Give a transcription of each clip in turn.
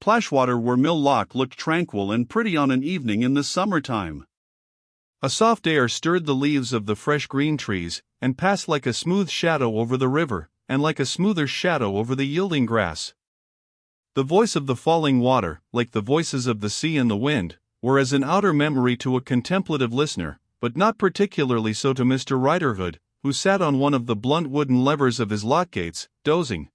Plashwater where Mill Loch looked tranquil and pretty on an evening in the summer-time. A soft air stirred the leaves of the fresh green trees, and passed like a smooth shadow over the river, and like a smoother shadow over the yielding grass. The voice of the falling water, like the voices of the sea and the wind, were as an outer memory to a contemplative listener, but not particularly so to Mr. Riderhood, who sat on one of the blunt wooden levers of his lock gates, dozing.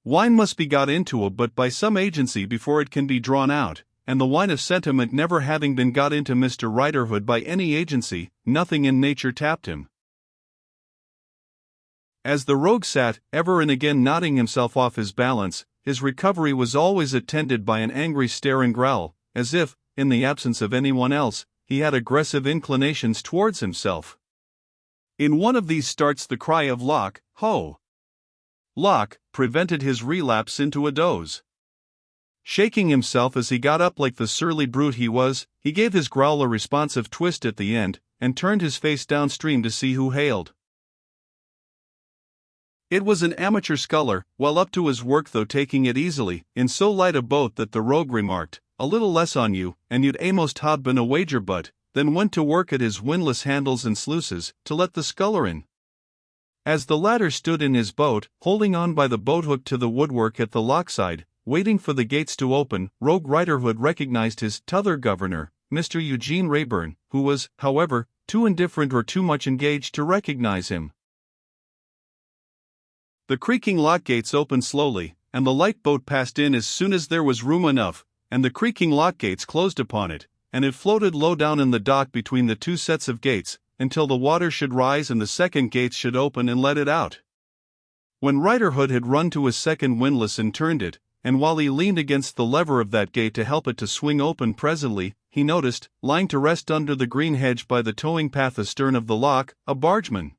Wine must be got into a but by some agency before it can be drawn out, and the wine of sentiment never having been got into Mr. Riderhood by any agency, nothing in nature tapped him. As the rogue sat, ever and again nodding himself off his balance, his recovery was always attended by an angry stare and growl, as if, in the absence of anyone else, he had aggressive inclinations towards himself. In one of these starts the cry of "Loch, ho!" Loch prevented his relapse into a doze. Shaking himself as he got up like the surly brute he was, he gave his growl a responsive twist at the end, and turned his face downstream to see who hailed. It was an amateur sculler, well up to his work though taking it easily, in so light a boat that the rogue remarked, "A little less on you, and you'd a'most ha' been a wager but," then went to work at his windlass handles and sluices, to let the sculler in. As the latter stood in his boat, holding on by the boat-hook to the woodwork at the lochside, waiting for the gates to open, Rogue Riderhood recognized his t'other governor, Mr. Eugene Rayburn, who was, however, too indifferent or too much engaged to recognize him. The creaking lock gates opened slowly, and the light boat passed in as soon as there was room enough, and the creaking lock gates closed upon it, and it floated low down in the dock between the two sets of gates, until the water should rise and the second gates should open and let it out. When Riderhood had run to his second windlass and turned it, and while he leaned against the lever of that gate to help it to swing open presently, he noticed, lying to rest under the green hedge by the towing path astern of the loch, a bargeman.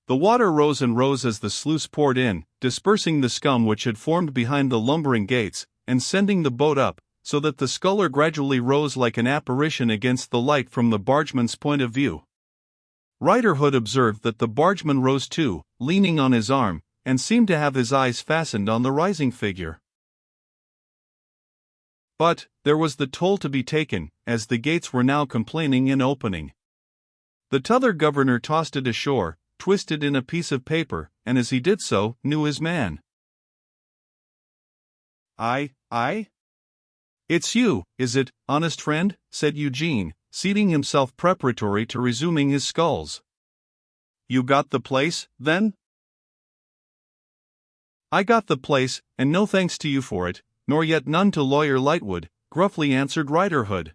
The water rose and rose as the sluice poured in, dispersing the scum which had formed behind the lumbering gates, and sending the boat up, so that the sculler gradually rose like an apparition against the light from the bargeman's point of view. Riderhood observed that the bargeman rose too, leaning on his arm, and seemed to have his eyes fastened on the rising figure. But there was the toll to be taken, as the gates were now complaining and opening. The t'other governor tossed it ashore, twisted in a piece of paper, and as he did so, knew his man. "Aye? It's you, is it, honest friend?" said Eugene, seating himself preparatory to resuming his sculls. "You got the place, then?" "I got the place, and no thanks to you for it, nor yet none to Lawyer Lightwood," gruffly answered Riderhood.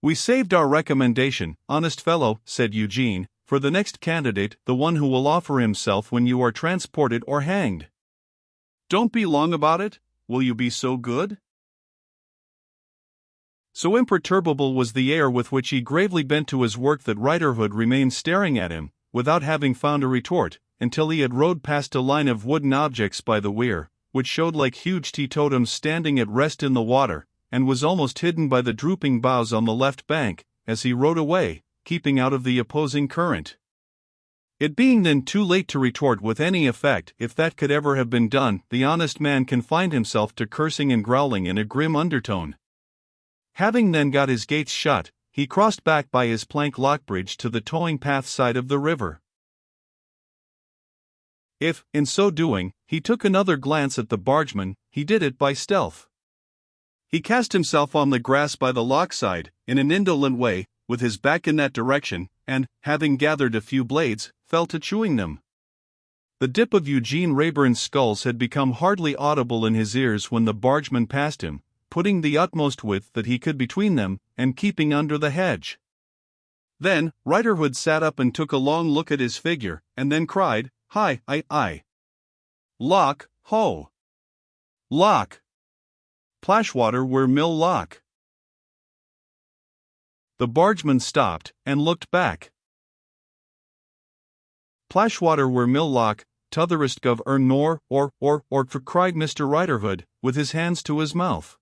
"We saved our recommendation, honest fellow," said Eugene, "for the next candidate, the one who will offer himself when you are transported or hanged. Don't be long about it, will you be so good?" So imperturbable was the air with which he gravely bent to his work that Riderhood remained staring at him, without having found a retort, until he had rowed past a line of wooden objects by the weir, which showed like huge teetotums standing at rest in the water, and was almost hidden by the drooping boughs on the left bank, as he rowed away, keeping out of the opposing current. It being then too late to retort with any effect, if that could ever have been done, the honest man confined himself to cursing and growling in a grim undertone. Having then got his gates shut, he crossed back by his plank lock bridge to the towing path side of the river. If, in so doing, he took another glance at the bargeman, he did it by stealth. He cast himself on the grass by the loch side, in an indolent way, with his back in that direction, and, having gathered a few blades, fell to chewing them. The dip of Eugene Rayburn's sculls had become hardly audible in his ears when the bargeman passed him, putting the utmost width that he could between them, and keeping under the hedge. Then, Riderhood sat up and took a long look at his figure, and then cried, "Hi, aye. Loch, ho! Loch! Plashwater where Mill Loch." The bargeman stopped, and looked back. "Plashwater where Mill Loch, t'otherest gov nor, or, cried Mr. Riderhood, with his hands to his mouth.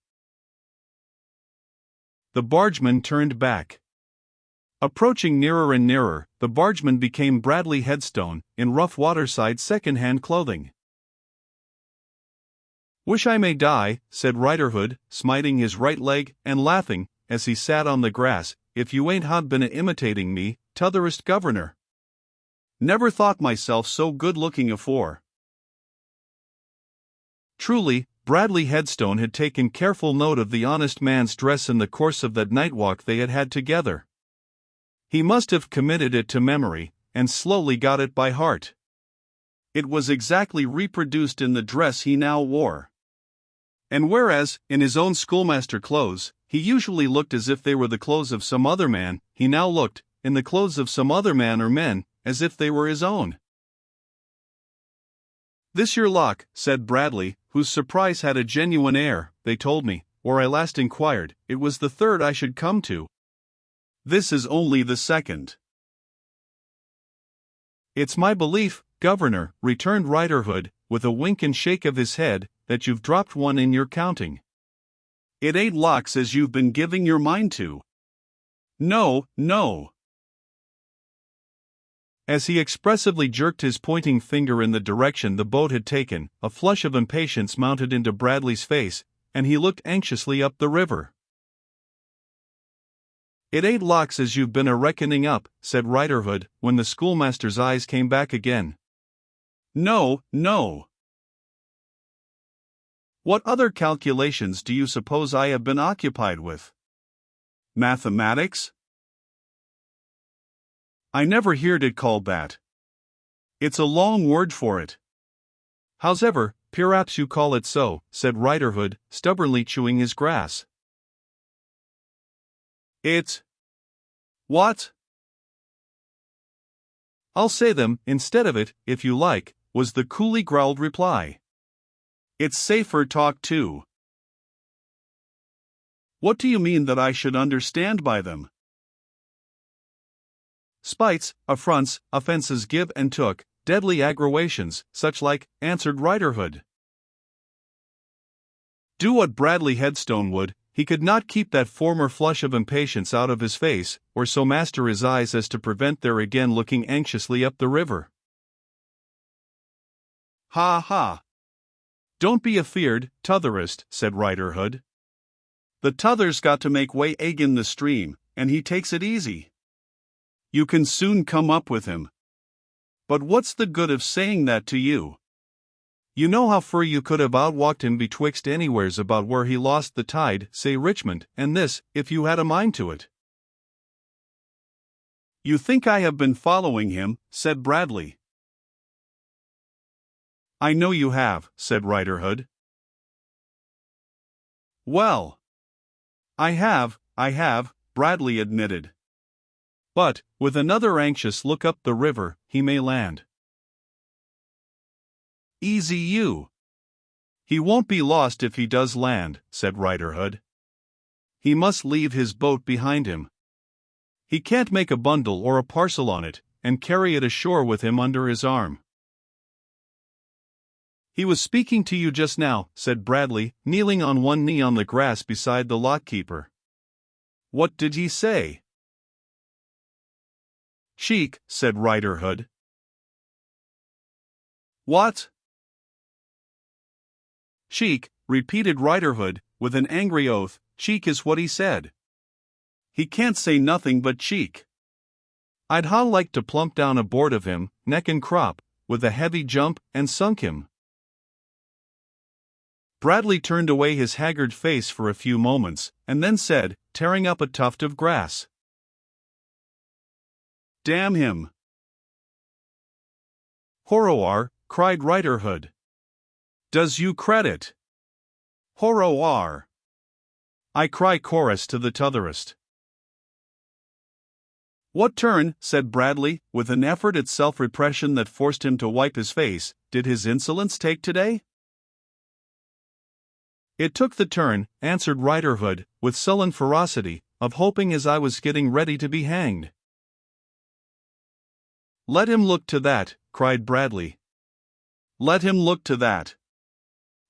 The bargeman turned back. Approaching nearer and nearer, the bargeman became Bradley Headstone, in rough waterside second-hand clothing. Wish I may die, said Riderhood, smiting his right leg and laughing, as he sat on the grass, if you ain't had been imitating me, t'otherest governor. Never thought myself so good-looking afore. Truly, Bradley Headstone had taken careful note of the honest man's dress in the course of that night walk they had had together. He must have committed it to memory, and slowly got it by heart. It was exactly reproduced in the dress he now wore. And whereas, in his own schoolmaster clothes, he usually looked as if they were the clothes of some other man, he now looked, in the clothes of some other man or men, as if they were his own. This your lock, said Bradley, whose surprise had a genuine air, they told me, or I last inquired, it was the third I should come to. This is only the second. It's my belief, Governor, returned Riderhood, with a wink and shake of his head, that you've dropped one in your counting. It ain't locks as you've been giving your mind to. No, no. As he expressively jerked his pointing finger in the direction the boat had taken, a flush of impatience mounted into Bradley's face, and he looked anxiously up the river. It ain't locks as you've been a-reckoning up, said Riderhood, when the schoolmaster's eyes came back again. No, no. What other calculations do you suppose I have been occupied with? Mathematics? I never heard it called that. It's a long word for it. Hows'ever, perhaps you call it so, said Riderhood, stubbornly chewing his grass. It's... what? I'll say them, instead of it, if you like, was the coolly growled reply. It's safer talk too. What do you mean that I should understand by them? Spites, affronts, offences give and took, deadly aggravations, such like, answered Riderhood. Do what Bradley Headstone would, he could not keep that former flush of impatience out of his face, or so master his eyes as to prevent their again looking anxiously up the river. Ha ha! Don't be afeard, t'otherest, said Riderhood. The t'other's got to make way agin the stream, and he takes it easy. You can soon come up with him. But what's the good of saying that to you? You know how fur you could have outwalked him betwixt anywheres about where he lost the tide, say Richmond, and this, if you had a mind to it. You think I have been following him, said Bradley. I know you have, said Riderhood. Well, I have, Bradley admitted. But, with another anxious look up the river, he may land. Easy you. He won't be lost if he does land, said Riderhood. He must leave his boat behind him. He can't make a bundle or a parcel on it, and carry it ashore with him under his arm. He was speaking to you just now, said Bradley, kneeling on one knee on the grass beside the lock-keeper. What did he say? Cheek, said Riderhood. What? Cheek, repeated Riderhood, with an angry oath, cheek is what he said. He can't say nothing but cheek. I'd ha like to plump down aboard of him, neck and crop, with a heavy jump, and sunk him. Bradley turned away his haggard face for a few moments, and then said, tearing up a tuft of grass. Damn him! Horror! Cried Riderhood. Does you credit? Horror! I cry chorus to the t'otherest. What turn, said Bradley, with an effort at self-repression that forced him to wipe his face, did his insolence take today? It took the turn, answered Riderhood, with sullen ferocity, of hoping as I was getting ready to be hanged. Let him look to that, cried Bradley. Let him look to that.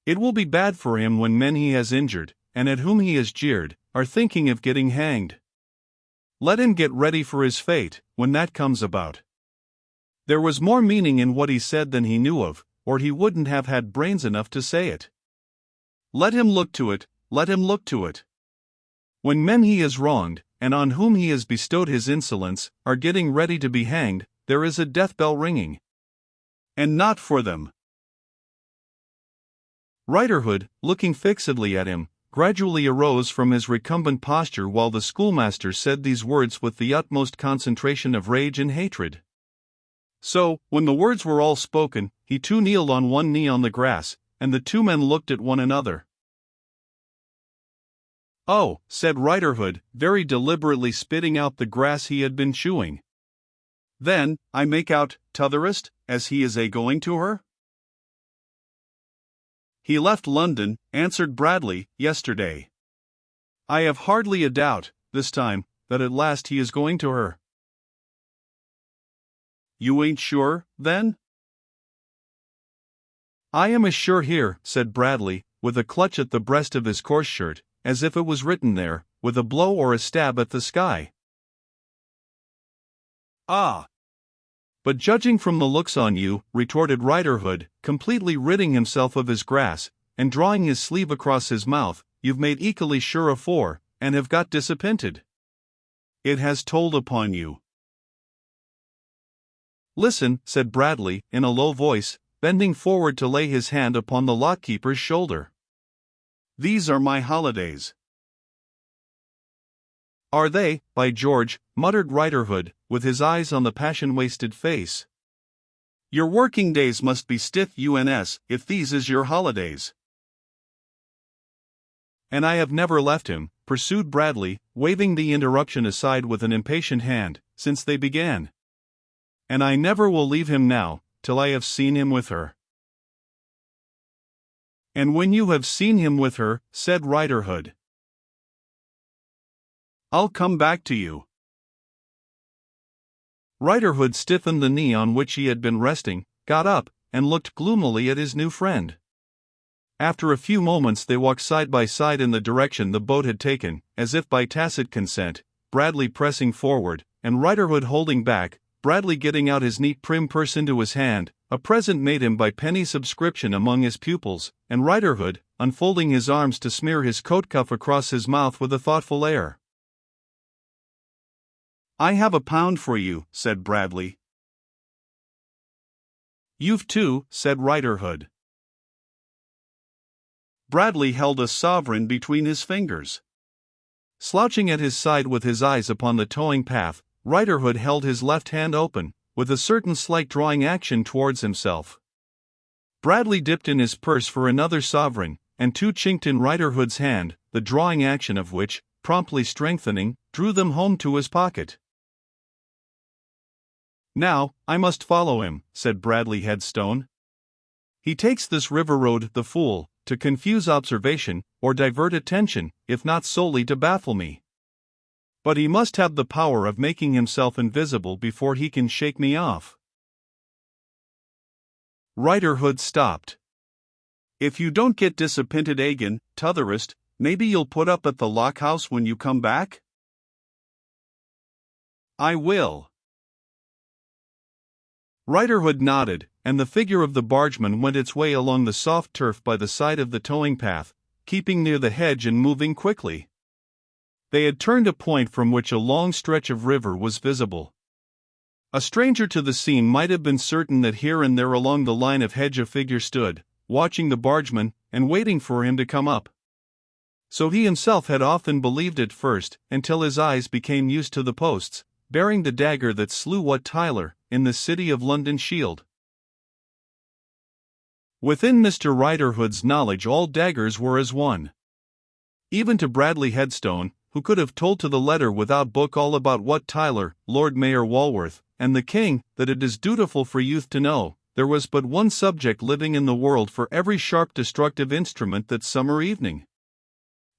It will be bad for him when men he has injured, and at whom he has jeered, are thinking of getting hanged. Let him get ready for his fate, when that comes about. There was more meaning in what he said than he knew of, or he wouldn't have had brains enough to say it. Let him look to it, let him look to it. When men he has wronged, and on whom he has bestowed his insolence, are getting ready to be hanged, there is a death bell ringing. And not for them. Riderhood, looking fixedly at him, gradually arose from his recumbent posture while the schoolmaster said these words with the utmost concentration of rage and hatred. So, when the words were all spoken, he too kneeled on one knee on the grass, and the two men looked at one another. "Oh," said Riderhood, very deliberately spitting out the grass he had been chewing. "Then, I make out, t'otherest, as he is a-going to her?" "He left London," answered Bradley, "yesterday. I have hardly a doubt, this time, that at last he is going to her." "You ain't sure, then?" "I am as sure here," said Bradley, with a clutch at the breast of his coarse shirt, as if it was written there, with a blow or a stab at the sky. "Ah! But judging from the looks on you," retorted Riderhood, completely ridding himself of his grass, and drawing his sleeve across his mouth, "you've made equally sure afore, and have got disappointed. It has told upon you." "Listen," said Bradley, in a low voice, bending forward to lay his hand upon the lock-keeper's shoulder. "These are my holidays." "Are they, by George?" muttered Riderhood, with his eyes on the passion-wasted face. "Your working days must be stiff uns, if these is your holidays." "And I have never left him," pursued Bradley, waving the interruption aside with an impatient hand, "since they began. And I never will leave him now, till I have seen him with her." "And when you have seen him with her," said Riderhood, "I'll come back to you." Riderhood stiffened the knee on which he had been resting, got up, and looked gloomily at his new friend. After a few moments they walked side by side in the direction the boat had taken, as if by tacit consent, Bradley pressing forward, and Riderhood holding back, Bradley getting out his neat prim purse into his hand, a present made him by penny subscription among his pupils, and Riderhood, unfolding his arms to smear his coat cuff across his mouth with a thoughtful air. "I have £1 for you," said Bradley. "You've 2, said Riderhood. Bradley held a sovereign between his fingers. Slouching at his side with his eyes upon the towing path, Riderhood held his left hand open, with a certain slight drawing action towards himself. Bradley dipped in his purse for another sovereign, and 2 chinked in Riderhood's hand, the drawing action of which, promptly strengthening, drew them home to his pocket. "Now, I must follow him," said Bradley Headstone. "He takes this river road, the fool, to confuse observation, or divert attention, if not solely to baffle me. But he must have the power of making himself invisible before he can shake me off." Riderhood stopped. "If you don't get disappointed again, t'otherest, maybe you'll put up at the lock house when you come back?" "I will." Riderhood nodded, and the figure of the bargeman went its way along the soft turf by the side of the towing path, keeping near the hedge and moving quickly. They had turned a point from which a long stretch of river was visible. A stranger to the scene might have been certain that here and there along the line of hedge a figure stood, watching the bargeman, and waiting for him to come up. So he himself had often believed at first, until his eyes became used to the posts, bearing the dagger that slew Wat Tyler, in the City of London Shield. Within Mr. Riderhood's knowledge all daggers were as one. Even to Bradley Headstone, who could have told to the letter without book all about Wat Tyler, Lord Mayor Walworth, and the King, that it is dutiful for youth to know, there was but one subject living in the world for every sharp destructive instrument that summer evening.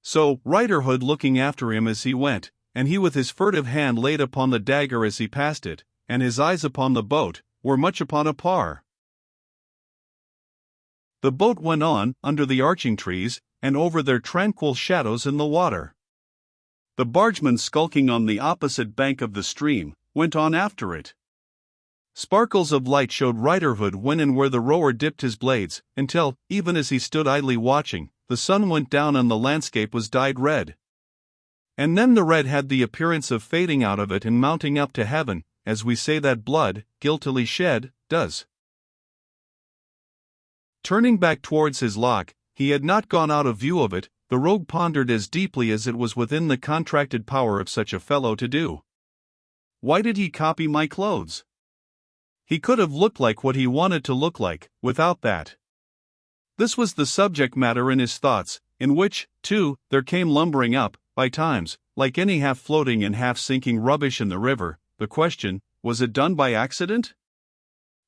So, Riderhood looking after him as he went, and he with his furtive hand laid upon the dagger as he passed it, and his eyes upon the boat, were much upon a par. The boat went on, under the arching trees, and over their tranquil shadows in the water. The bargeman skulking on the opposite bank of the stream, went on after it. Sparkles of light showed Riderhood when and where the rower dipped his blades, until, even as he stood idly watching, the sun went down and the landscape was dyed red. And then the red had the appearance of fading out of it and mounting up to heaven, as we say that blood, guiltily shed, does. Turning back towards his lock, he had not gone out of view of it. The rogue pondered as deeply as it was within the contracted power of such a fellow to do. Why did he copy my clothes? He could have looked like what he wanted to look like, without that. This was the subject matter in his thoughts, in which, too, there came lumbering up, by times, like any half-floating and half-sinking rubbish in the river, the question, was it done by accident?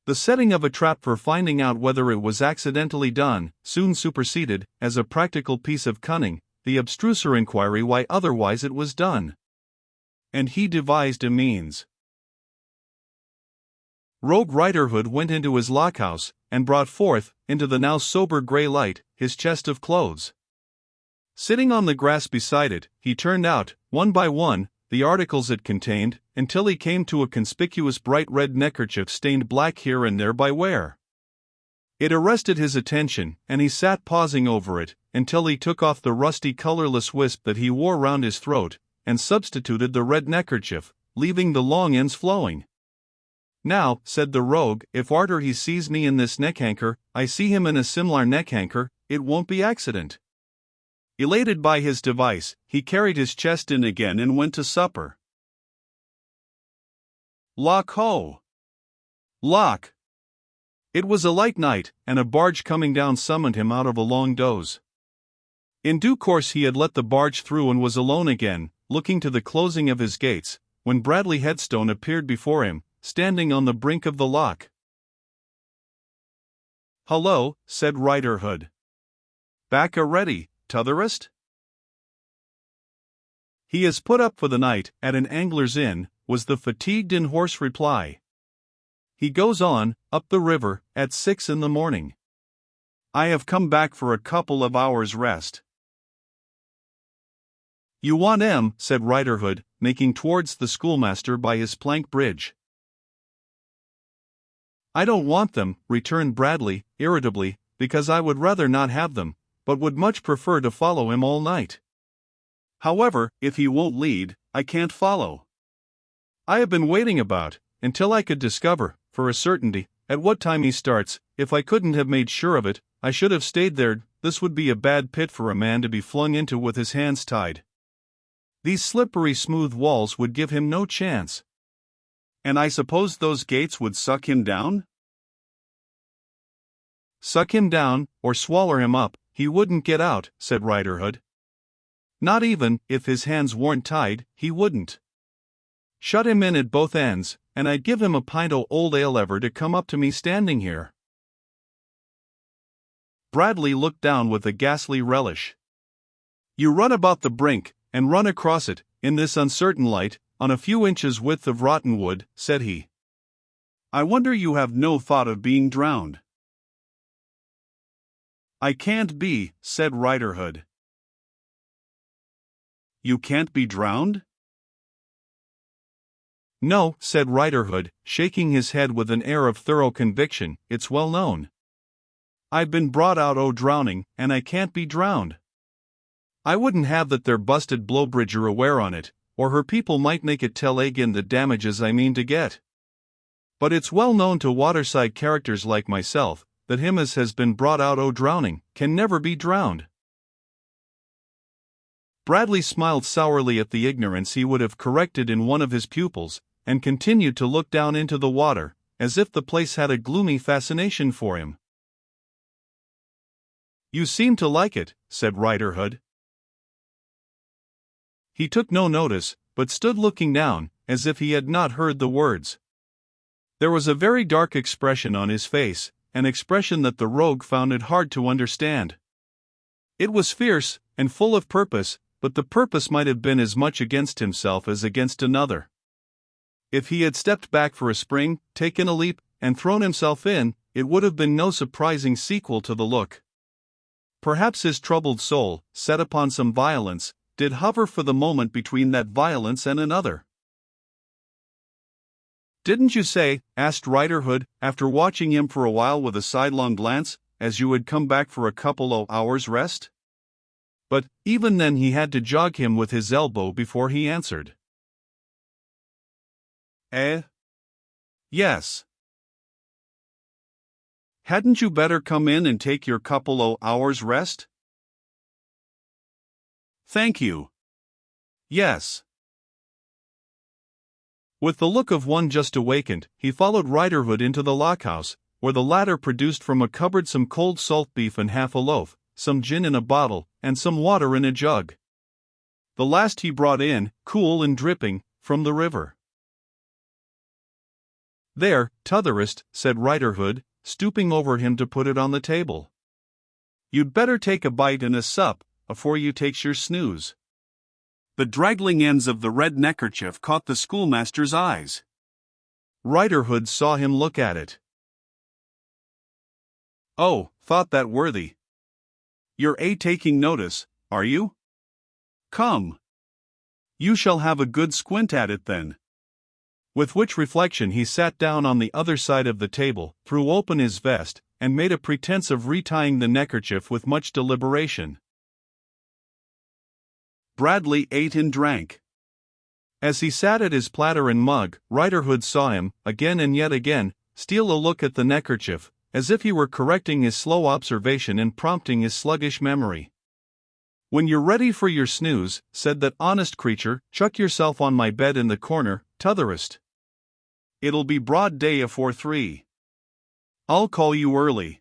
The setting of a trap for finding out whether it was accidentally done, soon superseded, as a practical piece of cunning, the abstruser inquiry why otherwise it was done. And he devised a means. Rogue Riderhood went into his lockhouse, and brought forth, into the now sober grey light, his chest of clothes. Sitting on the grass beside it, he turned out, one by one, the articles it contained, until he came to a conspicuous bright red neckerchief stained black here and there by wear. It arrested his attention, and he sat pausing over it, until he took off the rusty colorless wisp that he wore round his throat, and substituted the red neckerchief, leaving the long ends flowing. "Now," said the rogue, "if arter he sees me in this neckhanker, I see him in a similar neckhanker, it won't be accident." Elated by his device, he carried his chest in again and went to supper. Lock ho! Lock! It was a light night, and a barge coming down summoned him out of a long doze. In due course he had let the barge through and was alone again, looking to the closing of his gates, when Bradley Headstone appeared before him, standing on the brink of the lock. "Hullo," said Riderhood. "Back a-ready, t'otherest?" "He has put up for the night, at an angler's inn," was the fatigued and hoarse reply. "He goes on, up the river, at 6 in the morning. I have come back for a couple of hours' rest." "You want 'em," said Riderhood, making towards the schoolmaster by his plank bridge. "I don't want them," returned Bradley, irritably, "because I would rather not have them, but would much prefer to follow him all night. However, if he won't lead, I can't follow. I have been waiting about, until I could discover, for a certainty, at what time he starts. If I couldn't have made sure of it, I should have stayed there. This would be a bad pit for a man to be flung into with his hands tied. These slippery smooth walls would give him no chance. And I suppose those gates would suck him down?" "Suck him down, or swallow him up, he wouldn't get out," said Riderhood. "Not even, if his hands weren't tied, he wouldn't. Shut him in at both ends, and I'd give him a pint o' old ale ever to come up to me standing here." Bradley looked down with a ghastly relish. "You run about the brink, and run across it, in this uncertain light, on a few inches' width of rotten wood," said he. "I wonder you have no thought of being drowned." "I can't be," said Riderhood. "You can't be drowned?" "No," said Riderhood, shaking his head with an air of thorough conviction, "it's well known. I've been brought out o' drowning, and I can't be drowned. I wouldn't have that there busted Blowbridger aware on it, or her people might make it tell agin the damages I mean to get. But it's well known to waterside characters like myself, that him as has been brought out o' drowning, can never be drowned." Bradley smiled sourly at the ignorance he would have corrected in one of his pupils, and continued to look down into the water, as if the place had a gloomy fascination for him. "You seem to like it," said Riderhood. He took no notice, but stood looking down, as if he had not heard the words. There was a very dark expression on his face, an expression that the rogue found it hard to understand. It was fierce, and full of purpose, but the purpose might have been as much against himself as against another. If he had stepped back for a spring, taken a leap, and thrown himself in, it would have been no surprising sequel to the look. Perhaps his troubled soul, set upon some violence, did hover for the moment between that violence and another. "Didn't you say," asked Riderhood, after watching him for a while with a sidelong glance, "as you had come back for a couple o' hours' rest?" but even then he had to jog him with his elbow before he answered. Yes. Hadn't you better come in and take your couple o' hours rest? Thank you. Yes. With the look of one just awakened, he followed Riderhood into the lockhouse, where the latter produced from a cupboard some cold salt beef and half a loaf, some gin in a bottle, and some water in a jug. The last he brought in, cool and dripping, from the river. There, T'otherest, said Riderhood, stooping over him to put it on the table. You'd better take a bite and a sup, afore you takes your snooze. The draggling ends of the red neckerchief caught the schoolmaster's eyes. Riderhood saw him look at it. Oh, thought that worthy. You're taking notice, are you? Come. You shall have a good squint at it then. With which reflection he sat down on the other side of the table, threw open his vest, and made a pretense of retying the neckerchief with much deliberation. Bradley ate and drank. As he sat at his platter and mug, Riderhood saw him, again and yet again, steal a look at the neckerchief, as if he were correcting his slow observation and prompting his sluggish memory. When you're ready for your snooze, said that honest creature, chuck yourself on my bed in the corner, T'otherest. It'll be broad day afore 3. I'll call you early.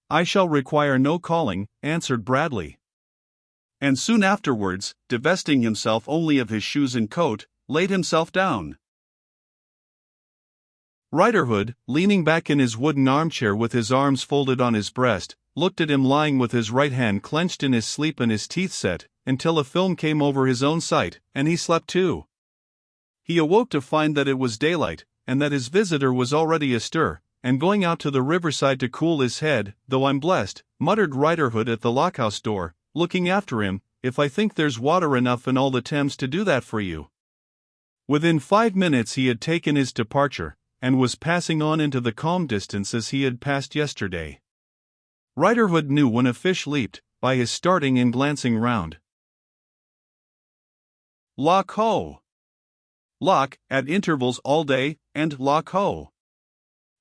I shall require no calling, answered Bradley. And soon afterwards, divesting himself only of his shoes and coat, laid himself down. Riderhood, leaning back in his wooden armchair with his arms folded on his breast, looked at him lying with his right hand clenched in his sleep and his teeth set, until a film came over his own sight, and he slept too. He awoke to find that it was daylight, and that his visitor was already astir, and going out to the riverside to cool his head, though I'm blessed, muttered Riderhood at the lockhouse door, looking after him, if I think there's water enough in all the Thames to do that for you. Within 5 minutes he had taken his departure, and was passing on into the calm distance as he had passed yesterday. Riderhood knew when a fish leaped, by his starting and glancing round. Lock ho! Lock, at intervals all day, and lock ho!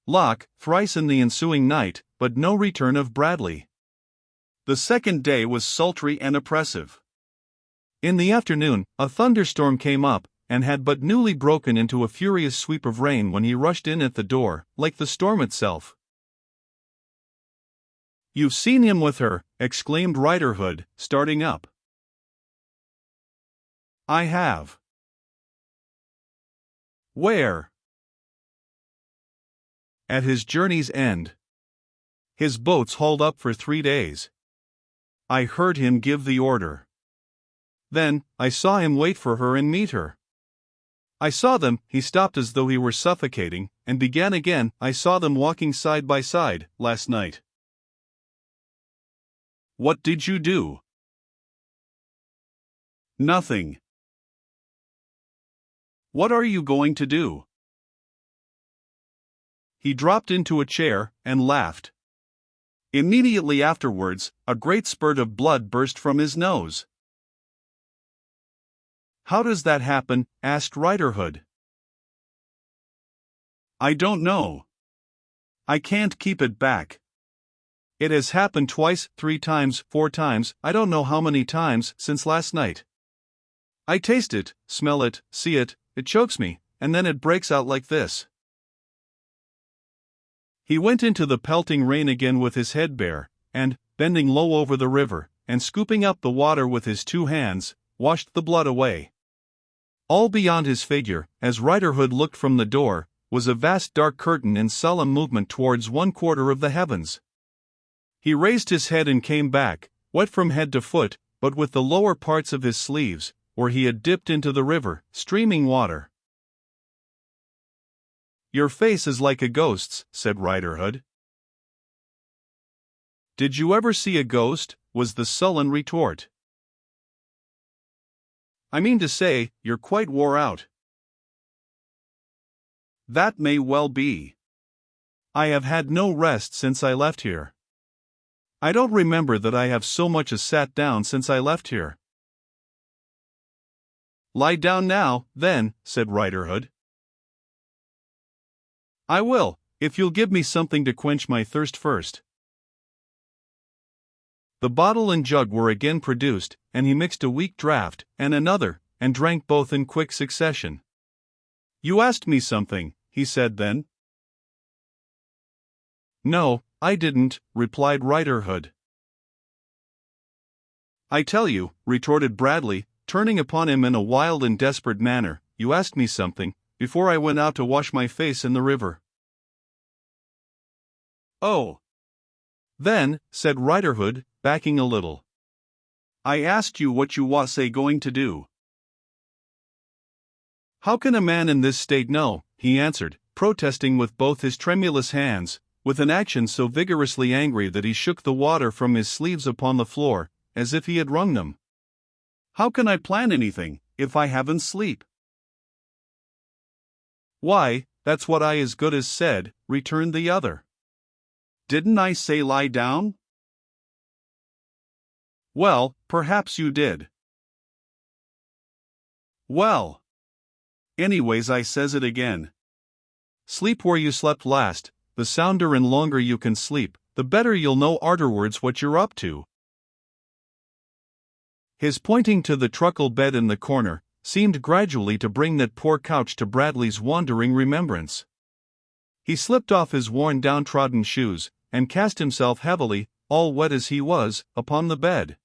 Lock, thrice in the ensuing night, but no return of Bradley. The second day was sultry and oppressive. In the afternoon, a thunderstorm came up, and had but newly broken into a furious sweep of rain when he rushed in at the door, like the storm itself. You've seen him with her, exclaimed Riderhood, starting up. I have. Where? At his journey's end. His boat's hauled up for 3 days. I heard him give the order. Then, I saw him wait for her and meet her. I saw them, he stopped as though he were suffocating, and began again, I saw them walking side by side, last night. What did you do? Nothing. What are you going to do? He dropped into a chair, and laughed. Immediately afterwards, a great spurt of blood burst from his nose. How does that happen? Asked Riderhood. I don't know. I can't keep it back. It has happened twice, 3 times, 4 times, I don't know how many times, since last night. I taste it, smell it, see it, it chokes me, and then it breaks out like this. He went into the pelting rain again with his head bare, and, bending low over the river, and scooping up the water with his 2 hands, washed the blood away. All beyond his figure, as Riderhood looked from the door, was a vast dark curtain in solemn movement towards 1/4 of the heavens. He raised his head and came back, wet from head to foot, but with the lower parts of his sleeves, where he had dipped into the river, streaming water. Your face is like a ghost's, said Riderhood. Did you ever see a ghost? Was the sullen retort. I mean to say, you're quite wore out. That may well be. I have had no rest since I left here. I don't remember that I have so much as sat down since I left here. Lie down now, then, said Riderhood. I will, if you'll give me something to quench my thirst first. The bottle and jug were again produced, and he mixed a weak draught, and another, and drank both in quick succession. You asked me something, he said then. No, I didn't, replied Riderhood. I tell you, retorted Bradley, turning upon him in a wild and desperate manner, you asked me something, before I went out to wash my face in the river. Oh. Then, said Riderhood, backing a little. I asked you what you was going to do. How can a man in this state know, he answered, protesting with both his tremulous hands, with an action so vigorously angry that he shook the water from his sleeves upon the floor, as if he had wrung them. How can I plan anything, if I haven't sleep? Why, that's what I as good as said, returned the other. Didn't I say lie down? Well, perhaps you did. Well. Anyways, I says it again. Sleep where you slept last. The sounder and longer you can sleep, the better you'll know arterwards what you're up to. His pointing to the truckle bed in the corner seemed gradually to bring that poor couch to Bradley's wandering remembrance. He slipped off his worn downtrodden shoes, and cast himself heavily, all wet as he was, upon the bed.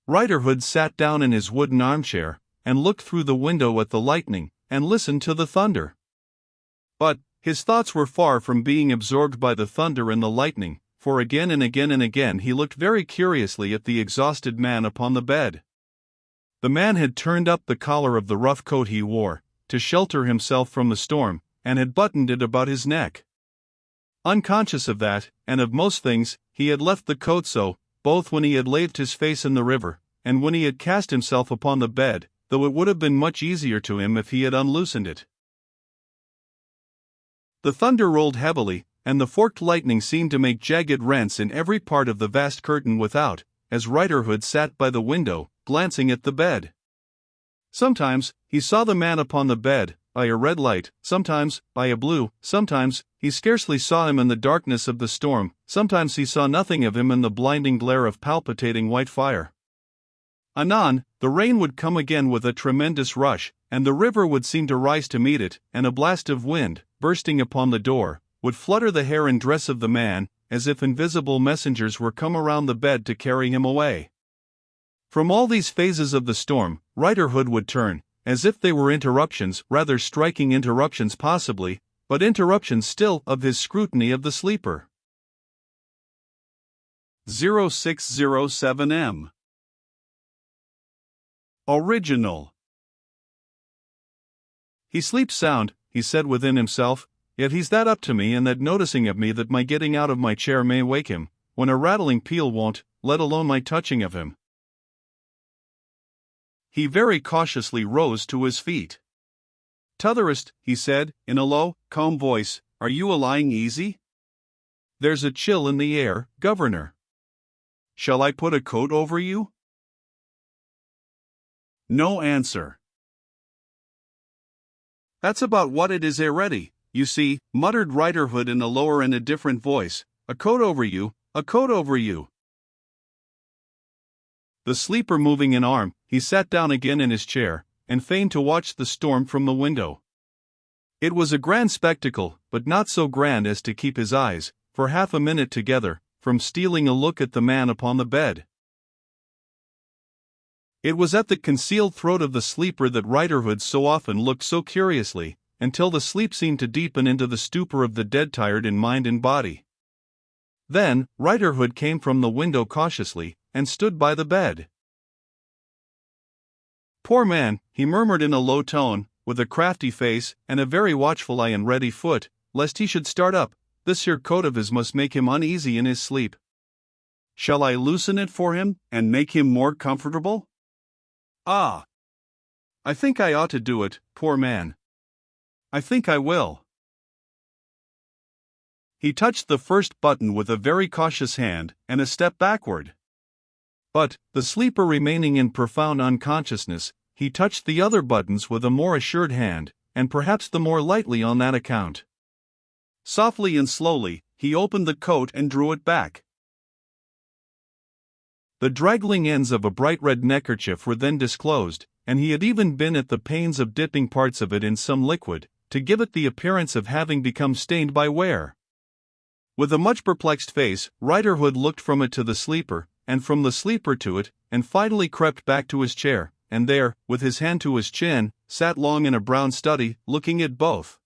Riderhood sat down in his wooden armchair, and looked through the window at the lightning, and listened to the thunder. But his thoughts were far from being absorbed by the thunder and the lightning, for again and again and again he looked very curiously at the exhausted man upon the bed. The man had turned up the collar of the rough coat he wore, to shelter himself from the storm, and had buttoned it about his neck. Unconscious of that, and of most things, he had left the coat so, both when he had laved his face in the river, and when he had cast himself upon the bed, though it would have been much easier to him if he had unloosened it. The thunder rolled heavily, and the forked lightning seemed to make jagged rents in every part of the vast curtain without, as Riderhood sat by the window, glancing at the bed. Sometimes, he saw the man upon the bed, by a red light, sometimes, by a blue, sometimes, he scarcely saw him in the darkness of the storm, sometimes he saw nothing of him in the blinding glare of palpitating white fire. Anon, the rain would come again with a tremendous rush, and the river would seem to rise to meet it, and a blast of wind, bursting upon the door, would flutter the hair and dress of the man, as if invisible messengers were come around the bed to carry him away. From all these phases of the storm, Riderhood would turn, as if they were interruptions, rather striking interruptions possibly, but interruptions still of his scrutiny of the sleeper. 0607M. Original. He sleeps sound, he said within himself, yet he's that up to me and that noticing of me that my getting out of my chair may wake him, when a rattling peal won't, let alone my touching of him. He very cautiously rose to his feet. T'otherest, he said, in a low, calm voice, are you a-lying easy? There's a chill in the air, Governor. Shall I put a coat over you? No answer. That's about what it is already, you see, muttered Riderhood in a lower and a different voice, a coat over you, a coat over you. The sleeper moving an arm, he sat down again in his chair, and feigned to watch the storm from the window. It was a grand spectacle, but not so grand as to keep his eyes, for half a minute together, from stealing a look at the man upon the bed. It was at the concealed throat of the sleeper that Riderhood so often looked so curiously, until the sleep seemed to deepen into the stupor of the dead tired in mind and body. Then, Riderhood came from the window cautiously, and stood by the bed. Poor man, he murmured in a low tone, with a crafty face, and a very watchful eye and ready foot, lest he should start up, this here coat of his must make him uneasy in his sleep. Shall I loosen it for him, and make him more comfortable? Ah! I think I ought to do it, poor man. I think I will. He touched the first button with a very cautious hand and a step backward. But, the sleeper remaining in profound unconsciousness, he touched the other buttons with a more assured hand, and perhaps the more lightly on that account. Softly and slowly, he opened the coat and drew it back. The draggling ends of a bright red neckerchief were then disclosed, and he had even been at the pains of dipping parts of it in some liquid, to give it the appearance of having become stained by wear. With a much perplexed face, Riderhood looked from it to the sleeper, and from the sleeper to it, and finally crept back to his chair, and there, with his hand to his chin, sat long in a brown study, looking at both.